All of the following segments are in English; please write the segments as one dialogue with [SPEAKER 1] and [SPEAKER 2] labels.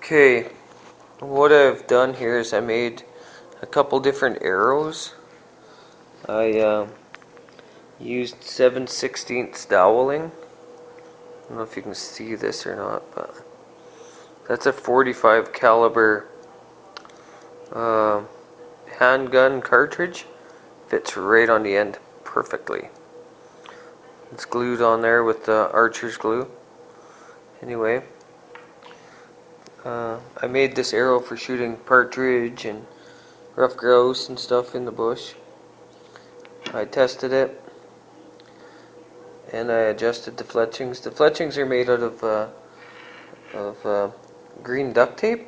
[SPEAKER 1] Okay, what I've done here is I made a couple different arrows. I used 7/16 doweling. I don't know if you can see this or not, but that's a 45 caliber handgun cartridge. Fits right on the end perfectly. It's glued on there with the archer's glue. Anyway, I made this arrow for shooting partridge and rough grouse and stuff in the bush. I tested it and I adjusted the fletchings. The fletchings are made out of green duct tape,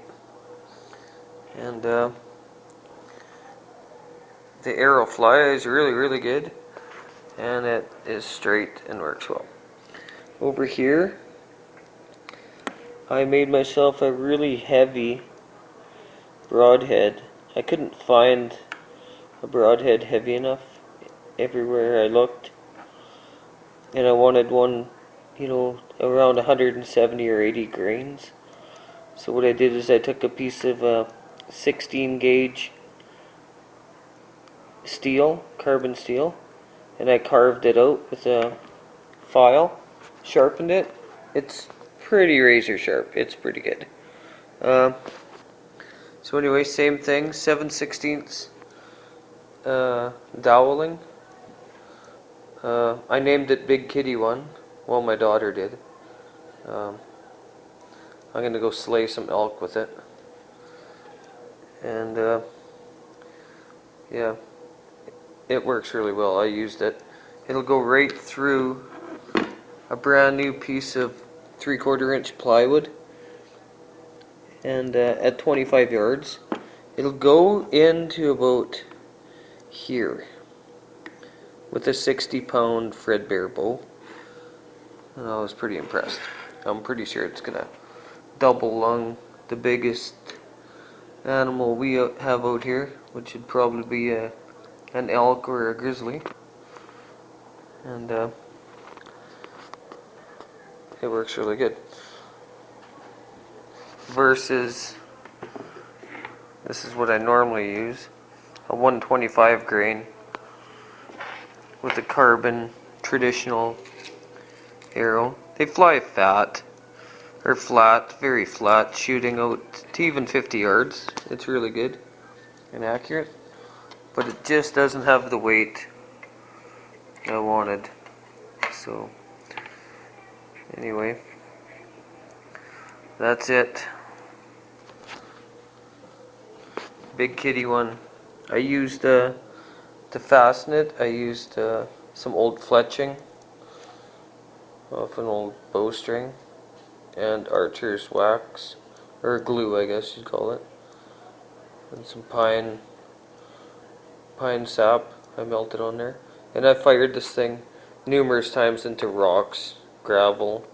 [SPEAKER 1] and the arrow flies really good, and it is straight and works well. Over here I made myself a really heavy broadhead. I couldn't find a broadhead heavy enough everywhere I looked, and I wanted one, around 170 or 80 grains. So what I did is I took a piece of 16 gauge steel, carbon steel, and I carved it out with a file, sharpened it. It's pretty razor sharp. It's pretty good. So anyway, same thing, 7/16 doweling. I named it Big Kitty 1. Well, my daughter did. I'm gonna go slay some elk with it. And yeah, it works really well. I used it. It'll go right through a brand new piece of 3/4 inch plywood, and at 25 yards it'll go into about here with a 60-pound Fredbear bow, and I was pretty impressed. I'm pretty sure it's gonna double lung the biggest animal we have out here, which would probably be an elk or a grizzly, and it works really good. Versus, this is what I normally use, a 125 grain with a carbon traditional arrow. They fly fat, or flat, very flat, shooting out to even 50 yards. It's really good and accurate, but it just doesn't have the weight I wanted. So anyway, that's it. Big Kitty 1. I used to fasten it, I used some old fletching off an old bowstring and archer's wax, or glue I guess you'd call it, and some pine sap I melted on there, and I fired this thing numerous times into rocks, gravel,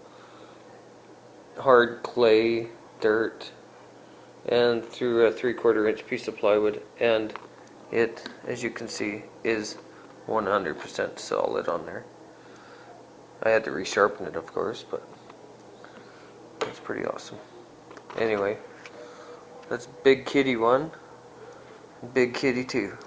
[SPEAKER 1] hard clay, dirt, and through a 3/4 inch piece of plywood, and it, as you can see, is 100% solid on there. I had to resharpen it, of course, but it's pretty awesome. Anyway, that's Big Kitty 1, Big Kitty 2.